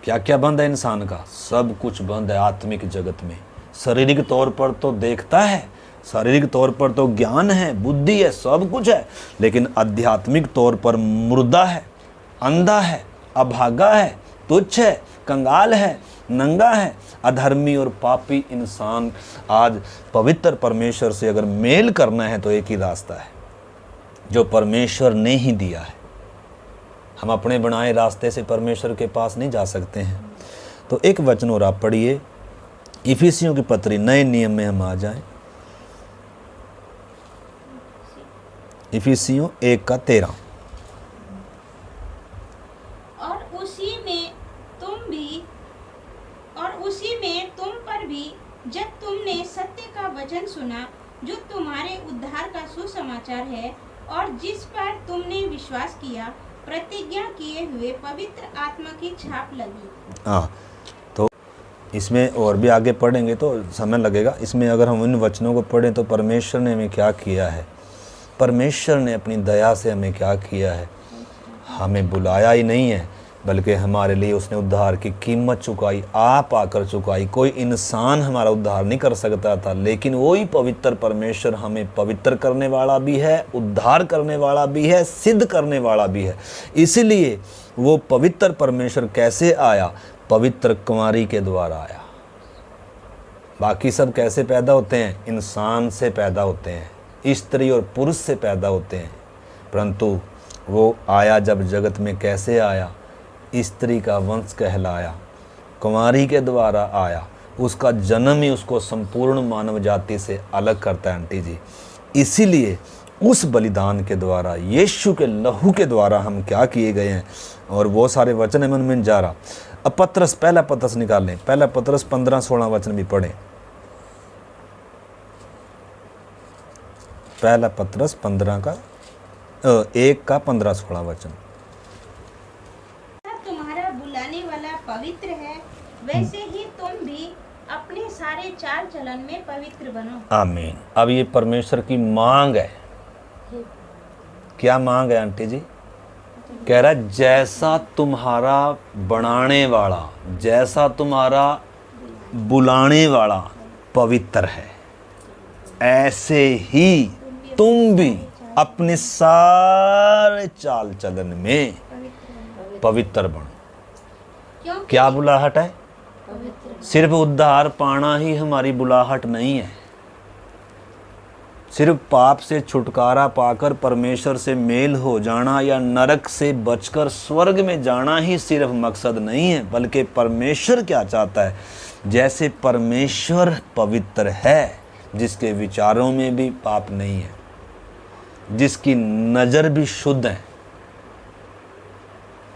क्या क्या बंद है इंसान का? सब कुछ बंद है आत्मिक जगत में। शारीरिक तौर पर तो देखता है, शारीरिक तौर पर तो ज्ञान है, बुद्धि है, सब कुछ है, लेकिन आध्यात्मिक तौर पर मुर्दा है, अंधा है, अभागा है, तुच्छ है, कंगाल है, नंगा है, अधर्मी और पापी इंसान। आज पवित्र परमेश्वर से अगर मेल करना है तो एक ही रास्ता है जो परमेश्वर ने ही दिया है। हम अपने बनाए रास्ते से परमेश्वर के पास नहीं जा सकते हैं। तो एक वचन और आप पढ़िए, इफिसियों की पत्री, नए नियम में हम आ जाएं। इफिसियों 1 का 13। और जब तुमने सत्य का वचन सुना जो तुम्हारे उद्धार का सुसमाचार है और जिस पर तुमने विश्वास किया, प्रतिज्ञा किए हुए पवित्र आत्मा की छाप लगी। हाँ, तो इसमें और भी आगे पढ़ेंगे तो समय लगेगा। इसमें अगर हम इन वचनों को पढ़ें तो परमेश्वर ने हमें क्या किया है, परमेश्वर ने अपनी दया से हमें क्या किया है। हमें बुलाया ही नहीं है बल्कि हमारे लिए उसने उद्धार की कीमत चुकाई, आप आकर चुकाई। कोई इंसान हमारा उद्धार नहीं कर सकता था, लेकिन वही पवित्र परमेश्वर हमें पवित्र करने वाला भी है, उद्धार करने वाला भी है, सिद्ध करने वाला भी है। इसलिए वो पवित्र परमेश्वर कैसे आया, पवित्र कुंवारी के द्वारा आया। बाकी सब कैसे पैदा होते हैं, इंसान से पैदा होते हैं, स्त्री और पुरुष से पैदा होते हैं, परंतु वो आया जब जगत में कैसे आया, स्त्री का वंश कहलाया, कुंवारी के द्वारा आया। उसका जन्म ही उसको संपूर्ण मानव जाति से अलग करता है आंटी जी। इसीलिए उस बलिदान के द्वारा, यीशु के लहू के द्वारा हम क्या किए गए हैं। और वो सारे वचन मन में जा रहा। अब पतरस, पहला पतरस निकाल लें, पहला पतरस 15-16 वचन भी पढ़ें। पहला पतरस 1 का 15-16 वचन। तुम्हारा बुलाने वाला पवित्र है, वैसे ही तुम भी अपने सारे चाल चलन में पवित्र बनो। आमीन। अब ये परमेश्वर की मांग है। क्या मांग है आंटी जी? कह रहा है जैसा तुम्हारा बनाने वाला, जैसा तुम्हारा बुलाने वाला पवित्र है, ऐसे ही तुम भी अपने सारे चाल चलन में पवित्र बनो। क्या बुलाहट है? सिर्फ उद्धार पाना ही हमारी बुलाहट नहीं है। सिर्फ पाप से छुटकारा पाकर परमेश्वर से मेल हो जाना या नरक से बचकर स्वर्ग में जाना ही सिर्फ मकसद नहीं है, बल्कि परमेश्वर क्या चाहता है, जैसे परमेश्वर पवित्र है, जिसके विचारों में भी पाप नहीं है, जिसकी नज़र भी शुद्ध है,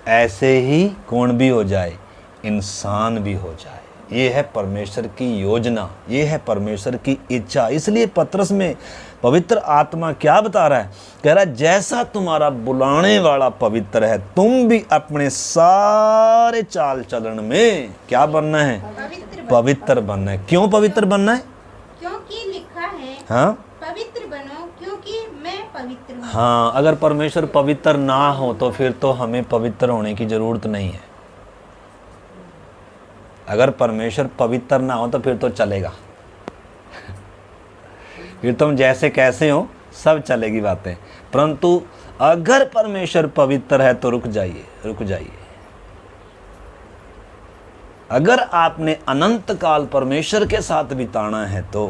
ऐसे ही कौन भी हो जाए, इंसान भी हो जाए। ये है परमेश्वर की योजना, ये है परमेश्वर की इच्छा। इसलिए पतरस में पवित्र आत्मा क्या बता रहा है? कह रहा है जैसा तुम्हारा बुलाने वाला पवित्र है, तुम भी अपने सारे चाल चलन में क्या बनना है? पवित्र बनना है। क्यों पवित्र बनना है? क्योंकि लिखा है, हाँ, पवित्र बनो क्योंकि मैं पवित्र हूँ। हाँ, अगर परमेश्वर पवित्र ना हो तो फिर तो हमें पवित्र होने की जरूरत नहीं है। अगर परमेश्वर पवित्र ना हो तो फिर तो चलेगा, फिर तुम जैसे कैसे हो सब चलेगी बातें। परंतु अगर परमेश्वर पवित्र है तो रुक जाइए, रुक जाइए। अगर आपने अनंत काल परमेश्वर के साथ बिताना है तो,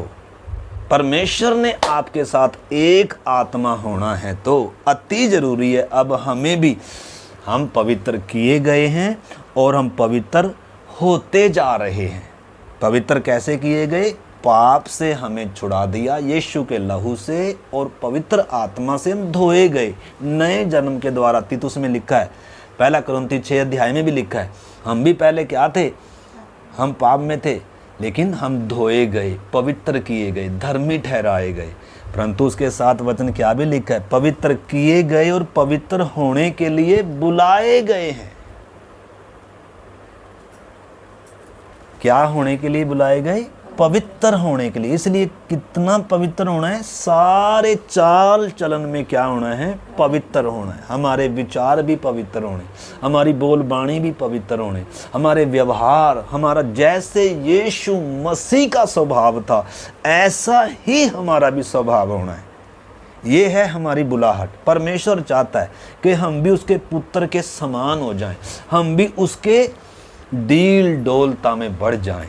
परमेश्वर ने आपके साथ एक आत्मा होना है तो अति जरूरी है अब हमें भी, हम पवित्र किए गए हैं और हम पवित्र होते जा रहे हैं। पवित्र कैसे किए गए? पाप से हमें छुड़ा दिया यीशु के लहू से, और पवित्र आत्मा से हम धोए गए नए जन्म के द्वारा। तीतुस में लिखा है, पहला कुरिन्थी 6 अध्याय में भी लिखा है, हम भी पहले क्या थे? हम पाप में थे, लेकिन हम धोए गए, पवित्र किए गए, धर्मी ठहराए गए। परंतु उसके साथ वचन क्या भी लिखा है? पवित्र किए गए और पवित्र होने के लिए बुलाए गए हैं। क्या होने के लिए बुलाए गए? पवित्र होने के लिए। इसलिए कितना पवित्र होना है? सारे चाल चलन में क्या होना है? पवित्र होना है। हमारे विचार भी पवित्र होने, हमारी बोलबाणी भी पवित्र होने, हमारे व्यवहार, हमारा जैसे यीशु मसीह का स्वभाव था ऐसा ही हमारा भी स्वभाव होना है। ये है हमारी बुलाहट। परमेश्वर चाहता है कि हम भी उसके पुत्र के समान हो जाएं, हम भी उसके डील डोलता में बढ़ जाएं।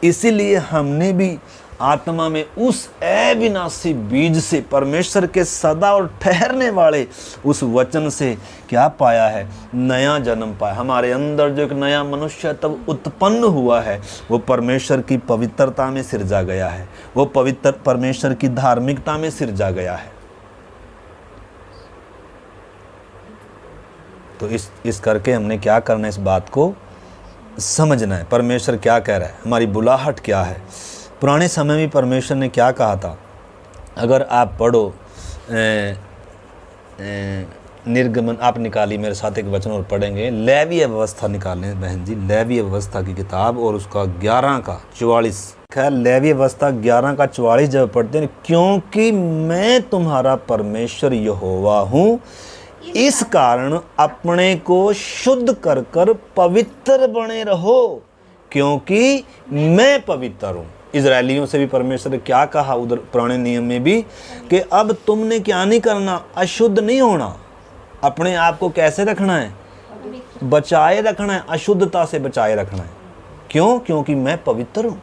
इसीलिए हमने भी आत्मा में उस अविनाशी बीज से, परमेश्वर के सदा और ठहरने वाले उस वचन से क्या पाया है? नया जन्म पाया। हमारे अंदर जो एक नया मनुष्य तब उत्पन्न हुआ है, वो परमेश्वर की पवित्रता में सिरजा गया है, वो पवित्र परमेश्वर की धार्मिकता में सिरजा गया है। तो इस करके हमने क्या करना है? इस बात को समझना है। परमेश्वर क्या कह रहा है, हमारी बुलाहट क्या है। पुराने समय में परमेश्वर ने क्या कहा था, अगर आप पढ़ो निर्गमन, आप निकाली मेरे साथ एक वचन और पढ़ेंगे, लेवीय व्यवस्था निकालें बहन जी, लेवीय व्यवस्था की किताब और उसका 11 का 44। खैर लेवीय व्यवस्था 11 का 44 जब पढ़ते हैं, क्योंकि मैं तुम्हारा परमेश्वर यहोवा हूँ, इस कारण अपने को शुद्ध कर कर पवित्र बने रहो, क्योंकि मैं पवित्र हूँ। इजरायलियों से भी परमेश्वर ने क्या कहा उधर पुराने नियम में भी, कि अब तुमने क्या नहीं करना, अशुद्ध नहीं होना, अपने आप को कैसे रखना है, बचाए रखना है, अशुद्धता से बचाए रखना है। क्यों? क्योंकि मैं पवित्र हूँ,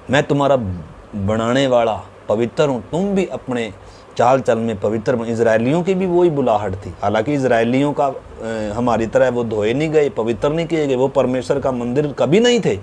मैं तुम्हारा बनाने वाला पवित्र हूँ, तुम भी अपने चाल चल में पवित्र बन। इजरायलियों की भी वही बुलाहट थी, हालांकि इजरायलियों का हमारी तरह वो धोए नहीं गए, पवित्र नहीं किए गए, वो परमेश्वर का मंदिर कभी नहीं थे,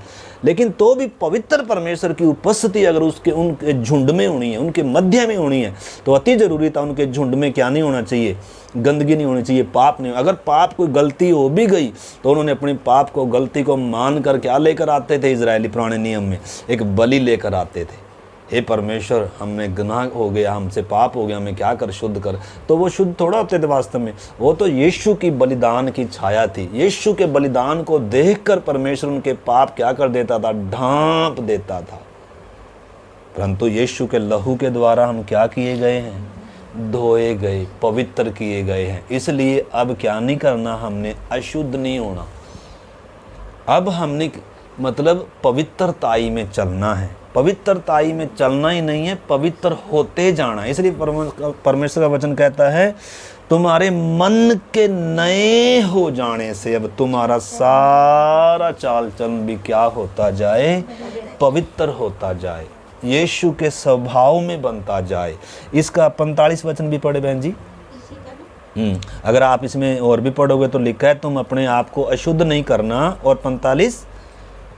लेकिन तो भी पवित्र परमेश्वर की उपस्थिति अगर उनके झुंड में होनी है, उनके मध्य में होनी है, तो अति जरूरी था उनके झुंड में क्या नहीं होना चाहिए, गंदगी नहीं होनी चाहिए, पाप नहीं। अगर पाप कोई गलती हो भी गई तो उन्होंने अपनी पाप को, गलती को मान कर क्या लेकर आते थे इजरायली पुराने नियम में, एक बलि लेकर आते थे। हे परमेश्वर, हमने गुनाह हो गया, हमसे पाप हो गया, हमें क्या कर, शुद्ध कर। तो वो शुद्ध थोड़ा होते थे वास्तव में, वो तो यीशु की बलिदान की छाया थी। यीशु के बलिदान को देखकर परमेश्वर उनके पाप क्या कर देता था, ढांप देता था। परंतु यीशु के लहू के द्वारा हम क्या किए गए हैं, धोए गए, पवित्र किए गए हैं। इसलिए अब क्या नहीं करना, हमने अशुद्ध नहीं होना, अब हमने मतलब पवित्रताई में चलना है। पवित्रताई में चलना ही नहीं है, पवित्र होते जाना। इसलिए परमेश्वर का वचन कहता है, तुम्हारे मन के नए हो जाने से अब तुम्हारा सारा चाल चलन भी क्या होता जाए, पवित्र होता जाए, यीशु के स्वभाव में बनता जाए। इसका 45 वचन भी पढ़े बहन जी। अगर आप इसमें और भी पढ़ोगे तो लिखा है, तुम अपने आप को अशुद्ध नहीं करना। और 45,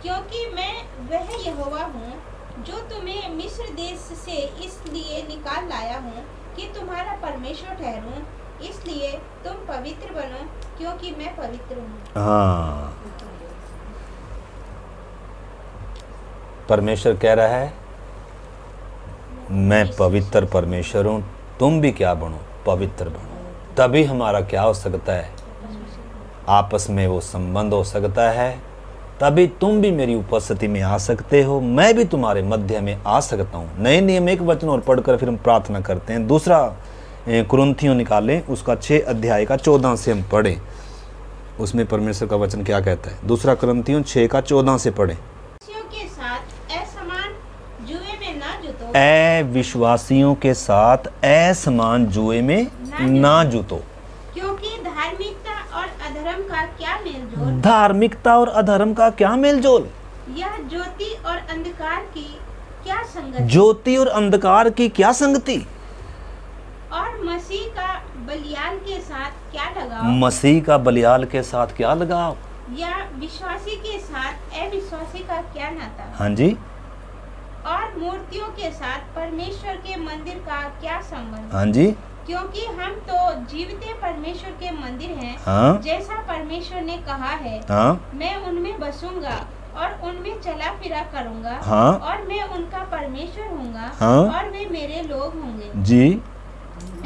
क्योंकि मैं वह यहोवा हूँ जो तुम्हें मिस्र देश से इसलिए निकाल लाया हूँ कि तुम्हारा परमेश्वर ठहरूं, इसलिए तुम पवित्र बनो, क्योंकि मैं पवित्र हूँ। हाँ, परमेश्वर कह रहा है, मैं पवित्र परमेश्वर हूँ, तुम भी क्या बनो, पवित्र बनो। तभी हमारा क्या हो सकता है, आपस में वो संबंध हो सकता है, तभी तुम भी मेरी उपस्थिति में आ सकते हो, मैं भी तुम्हारे मध्य में आ सकता हूँ। नए नियम एक वचन और पढ़कर फिर हम प्रार्थना करते हैं। दूसरा कुरिन्थियों निकालें, उसका 6 अध्याय का 14 से हम पढ़ें, उसमें परमेश्वर का वचन क्या कहता है। दूसरा कुरिन्थियों 6 का 14 से पढ़ें। के साथ असमान जुए में ना जुतो, विश्वासियों के साथ असमान जुए में ना जुतो। क्योंकि धार्मिकता और अधर्म का क्या मेलजोल, धार्मिकता और अधर्म का क्या मेलजोल, यह ज्योति और अंधकार की क्या संगति, ज्योति और अंधकार की क्या संगति, और मसीह का बलियाल के साथ क्या लगाव, मसीह का बलियाल के साथ क्या लगाव, या विश्वासी के साथ अविश्वासी का क्या नाता, हाँ जी, और मूर्तियों के साथ परमेश्वर के मंदिर का क्या संबंध, हाँ जी, क्योंकि हम तो जीवते परमेश्वर के मंदिर हैं। हाँ, जैसा परमेश्वर ने कहा है, हाँ, मैं उनमें बसूंगा और उनमें चला फिरा करूंगा, हाँ, और मैं उनका परमेश्वर हूँगा, हाँ, और वे मेरे लोग होंगे जी।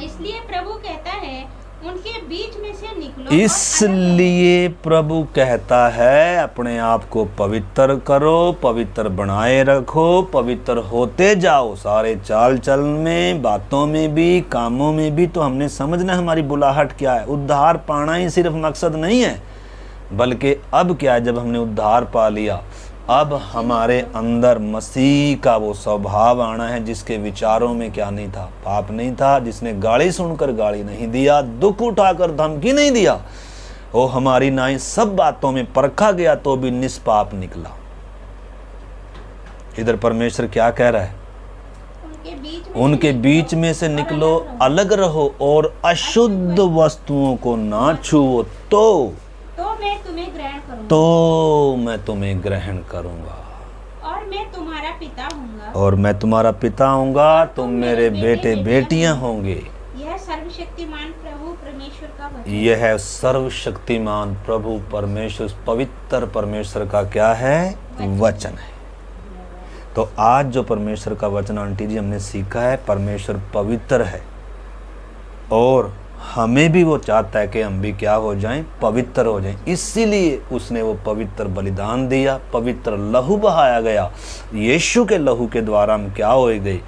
इसलिए प्रभु कहता है, उनके बीच में से निकलो। इसलिए प्रभु कहता है, अपने आप को पवित्र करो, पवित्र बनाए रखो, पवित्र होते जाओ, सारे चाल चलन में, बातों में भी, कामों में भी। तो हमने समझना हमारी बुलाहट क्या है। उद्धार पाना ही सिर्फ मकसद नहीं है, बल्कि अब क्या है, जब हमने उद्धार पा लिया, अब हमारे अंदर मसीह का वो स्वभाव आना है, जिसके विचारों में क्या नहीं था, पाप नहीं था, जिसने गाली सुनकर गाली नहीं दिया, दुख उठाकर धमकी नहीं दिया, वो हमारी नाई सब बातों में परखा गया तो भी निष्पाप निकला। इधर परमेश्वर क्या कह रहा है, उनके बीच में से निकलो, अलग रहो और अशुद्ध वस्तुओं को ना छुओ, तो मैं तुम्हें ग्रहण करूंगा, और मैं तुम्हारा पिता हूँगा, और मैं तुम्हारा पिता हूँगा, तुम मेरे बेटे बेटियां होंगे। यह सर्वशक्तिमान प्रभु परमेश्वर का वचन, यह है सर्वशक्तिमान प्रभु परमेश्वर, पवित्र परमेश्वर का क्या है, वचन है। तो आज जो परमेश्वर का वचन आंटी जी हमने सीखा है, परमेश्वर पवित्र है और हमें भी वो चाहता है कि हम भी क्या हो जाएं, पवित्र हो जाएं। इसीलिए उसने वो पवित्र बलिदान दिया, पवित्र लहू बहाया गया। यीशु के लहू के द्वारा हम क्या हो गए,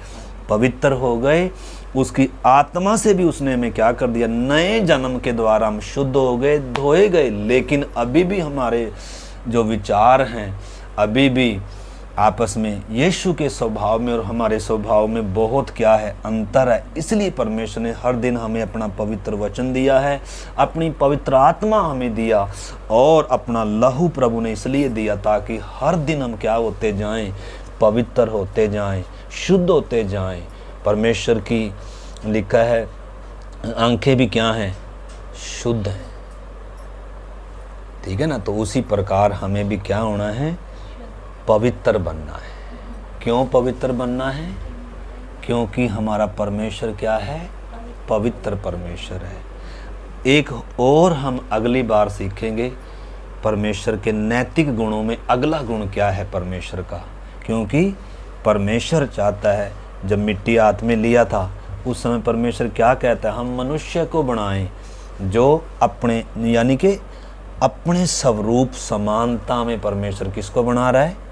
पवित्र हो गए। उसकी आत्मा से भी उसने हमें क्या कर दिया, नए जन्म के द्वारा हम शुद्ध हो गए, धोए गए। लेकिन अभी भी हमारे जो विचार हैं, अभी भी आपस में यीशु के स्वभाव में और हमारे स्वभाव में बहुत क्या है, अंतर है। इसलिए परमेश्वर ने हर दिन हमें अपना पवित्र वचन दिया है, अपनी पवित्र आत्मा हमें दिया और अपना लहू प्रभु ने इसलिए दिया ताकि हर दिन हम क्या होते जाएं, पवित्र होते जाएं, शुद्ध होते जाएं। परमेश्वर की लिखा है आंखें भी क्या हैं, शुद्ध हैं, ठीक है ना। तो उसी प्रकार हमें भी क्या होना है, पवित्र बनना है। क्यों पवित्र बनना है? क्योंकि हमारा परमेश्वर क्या है, पवित्र परमेश्वर है। एक और हम अगली बार सीखेंगे परमेश्वर के नैतिक गुणों में अगला गुण क्या है परमेश्वर का। क्योंकि परमेश्वर चाहता है, जब मिट्टी हाथ में लिया था उस समय परमेश्वर क्या कहता है, हम मनुष्य को बनाएं जो अपने यानी कि अपने स्वरूप समानता में। परमेश्वर किसको बना रहा है,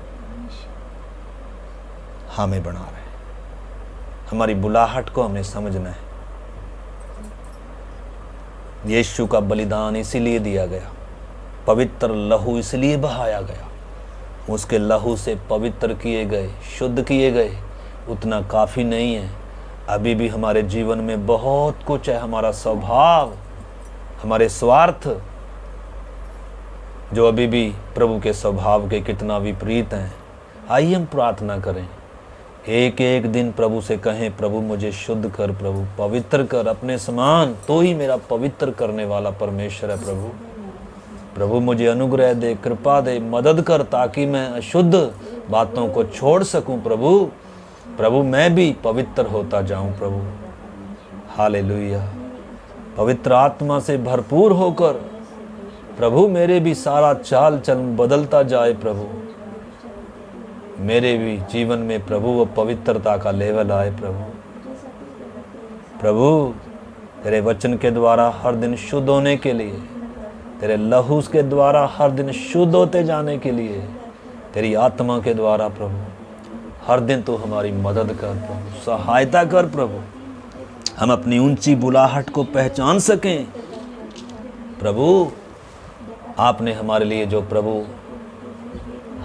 हमें बना रहा है। हमारी बुलाहट को हमें समझना है। यीशु का बलिदान इसीलिए दिया गया, पवित्र लहू इसलिए बहाया गया, उसके लहू से पवित्र किए गए, शुद्ध किए गए। उतना काफ़ी नहीं है, अभी भी हमारे जीवन में बहुत कुछ है। हमारा स्वभाव, हमारे स्वार्थ जो अभी भी प्रभु के स्वभाव के कितना विपरीत हैं। आइए हम प्रार्थना करें, एक एक दिन प्रभु से कहें, प्रभु मुझे शुद्ध कर, प्रभु पवित्र कर, अपने समान तो ही मेरा पवित्र करने वाला परमेश्वर है। प्रभु प्रभु मुझे अनुग्रह दे, कृपा दे, मदद कर ताकि मैं अशुद्ध बातों को छोड़ सकूं। प्रभु मैं भी पवित्र होता जाऊं। प्रभु हालेलुया। पवित्र आत्मा से भरपूर होकर प्रभु मेरे भी सारा चाल चलन बदलता जाए। प्रभु मेरे भी जीवन में प्रभु वो पवित्रता का लेवल आए। प्रभु तेरे वचन के द्वारा हर दिन शुद्ध होने के लिए, तेरे लहू के द्वारा हर दिन शुद्ध होते जाने के लिए, तेरी आत्मा के द्वारा प्रभु हर दिन तू हमारी मदद कर, प्रभु सहायता कर। प्रभु हम अपनी ऊंची बुलाहट को पहचान सकें। प्रभु आपने हमारे लिए जो प्रभु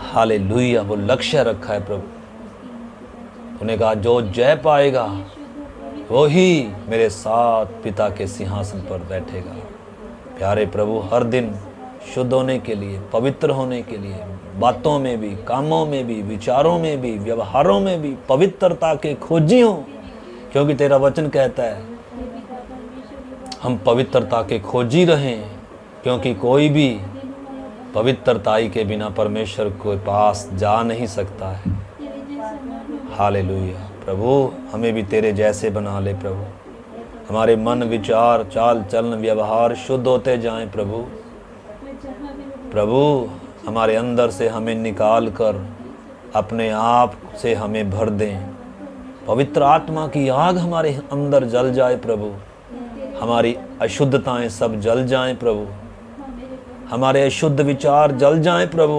हालेलुया वो लक्ष्य रखा है, प्रभु उन्हें कहा जो जय पाएगा वो ही मेरे साथ पिता के सिंहासन पर बैठेगा। प्यारे प्रभु हर दिन शुद्ध होने के लिए, पवित्र होने के लिए, बातों में भी, कामों में भी, विचारों में भी, व्यवहारों में भी पवित्रता के खोजी हों। क्योंकि तेरा वचन कहता है हम पवित्रता के खोजी रहें, क्योंकि कोई भी पवित्रताई के बिना परमेश्वर के पास जा नहीं सकता है। हालेलुया। प्रभु हमें भी तेरे जैसे बना ले। प्रभु हमारे मन, विचार, चाल चलन, व्यवहार शुद्ध होते जाएं। प्रभु हमारे अंदर से हमें निकाल कर अपने आप से हमें भर दें। पवित्र आत्मा की आग हमारे अंदर जल जाए। प्रभु हमारी अशुद्धताएं सब जल जाएं। प्रभु हमारे अशुद्ध विचार जल जाएं। प्रभु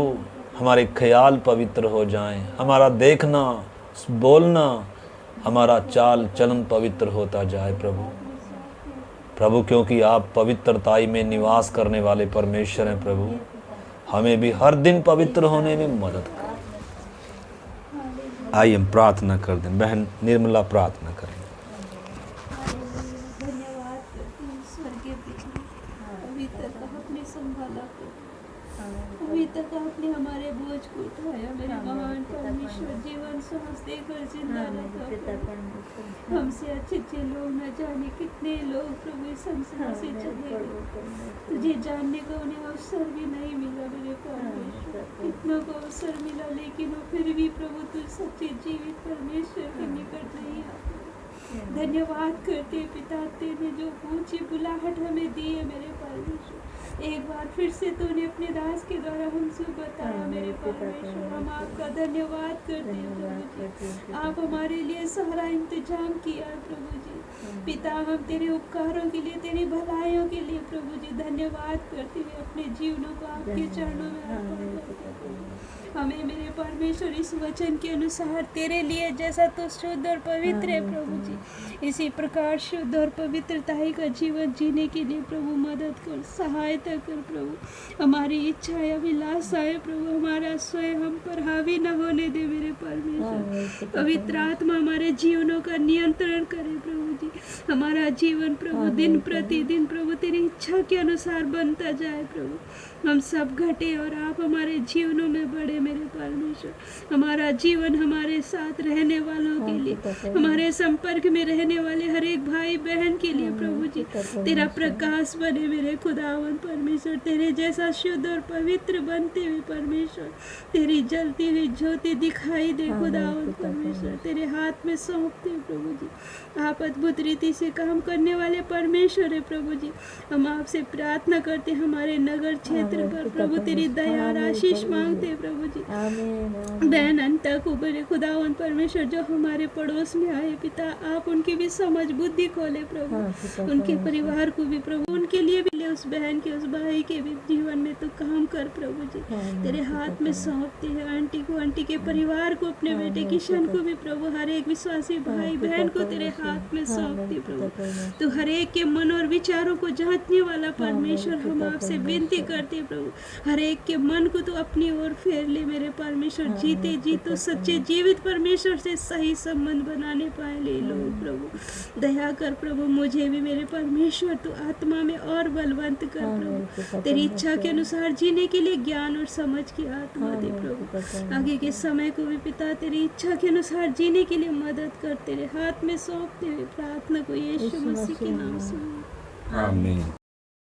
हमारे ख्याल पवित्र हो जाएं। हमारा देखना, बोलना, हमारा चाल चलन पवित्र होता जाए। प्रभु क्योंकि आप पवित्रताई में निवास करने वाले परमेश्वर हैं। प्रभु हमें भी हर दिन पवित्र होने में मदद करें। आइए हम प्रार्थना कर दें। बहन निर्मला प्रार्थना करें। धन्यवाद स्वर्गीय पिता, अभी तक आपने संभाला, अभी तक आपने हमारे बोझ को उठाया। मेरे महान परमेश्वर जीवन सांस देकर जिंदा रखा। हमसे अच्छे लोग न जाने कितने लोग प्रभु इस संसार से चले गए, तुझे जानने का उन्हें अवसर भी नहीं मिला। मेरे परमेश्वर कितनों को अवसर मिला, लेकिन वो फिर भी प्रभु तुझ सच्चे जीवित परमेश्वर के निकट नहीं आते। धन्यवाद करते पिता, तेने जो ऊंची बुलाहट हमें दी है मेरे परमेश्वर, एक बार फिर से तूने अपने दास के द्वारा हमसे बताया मेरे परमेश्वर, हम आपका धन्यवाद करते हैं प्रभु जी। आप हमारे लिए सारा इंतजाम किया है प्रभु जी। पिता, हम तेरे उपकारों के लिए, तेरी भलाइयों के लिए प्रभु जी धन्यवाद करते हुए अपने जीवनों को आपके चरणों में अर्पण करते हैं। हमें मेरे परमेश्वर इस वचन के अनुसार तेरे लिए जैसा तो शुद्ध और पवित्र है प्रभु जी, इसी प्रकार शुद्ध और पवित्रताई का जीवन जीने के लिए प्रभु मदद कर, सहायता कर प्रभु। हमारी इच्छाएं, अभिलाषाएं प्रभु हमारा स्वयं हम पर हावी न होने दे मेरे परमेश्वर। पवित्र आत्मा हमारे जीवनों का नियंत्रण करे प्रभु जी। हमारा जीवन प्रभु दिन प्रतिदिन प्रभु तेरी इच्छा के अनुसार बनता जाए प्रभु। हम सब घटे और आप हमारे जीवनों में बढ़े मेरे परमेश्वर। हमारा जीवन हमारे साथ रहने वालों के लिए, हमारे संपर्क में रहने वाले हर एक भाई बहन के लिए प्रभु जी तेरा प्रकाश बने मेरे खुदावन परमेश्वर। तेरे जैसा शुद्ध और पवित्र बनते हुए परमेश्वर तेरी जलती हुई ज्योति दिखाई दे खुदावन परमेश्वर। तेरे हाथ में सौंपते हैं प्रभु जी। आप अद्भुत रीति से काम करने वाले परमेश्वर है प्रभु जी। हम आपसे प्रार्थना करते हमारे नगर क्षेत्र पर प्रभु तेरी दया और आशीष मांगते हैं प्रभु जी। बहन अनता को बड़े खुदावन परमेश्वर जो हमारे पड़ोस में आए पिता, आप उनकी भी समझ बुद्धि खोले प्रभु, उनके परिवार को भी प्रभु, उनके लिए भी ले, उस बहन के, उस भाई के भी जीवन में तो काम कर प्रभु जी। तेरे हाथ में सौंपते हैं आंटी को, आंटी के परिवार को, अपने बेटे किशन को भी प्रभु, हर एक विश्वासी भाई बहन को तेरे हाथ में सौंपते प्रभु। तो हर एक के मन और विचारों को जांचने वाला परमेश्वर, हम आपसे विनती करते प्रभु, हर एक के मन को तो अपनी ओर फेर ले मेरे परमेश्वर। जीते जी तो सच्चे जीवित परमेश्वर से सही संबंध बनाने पाए ले लोग प्रभु। दया कर प्रभु, मुझे भी मेरे परमेश्वर तो आत्मा में और बलवंत कर प्रभु। तेरी इच्छा के अनुसार जीने के लिए ज्ञान और समझ की आत्मा दे प्रभु। आगे के समय को भी पिता तेरी इच्छा के अनुसार जीने के लिए मदद कर, तेरे हाथ में सौंपते हुए प्रार्थना को यीशु मसीह के नाम से आमीन।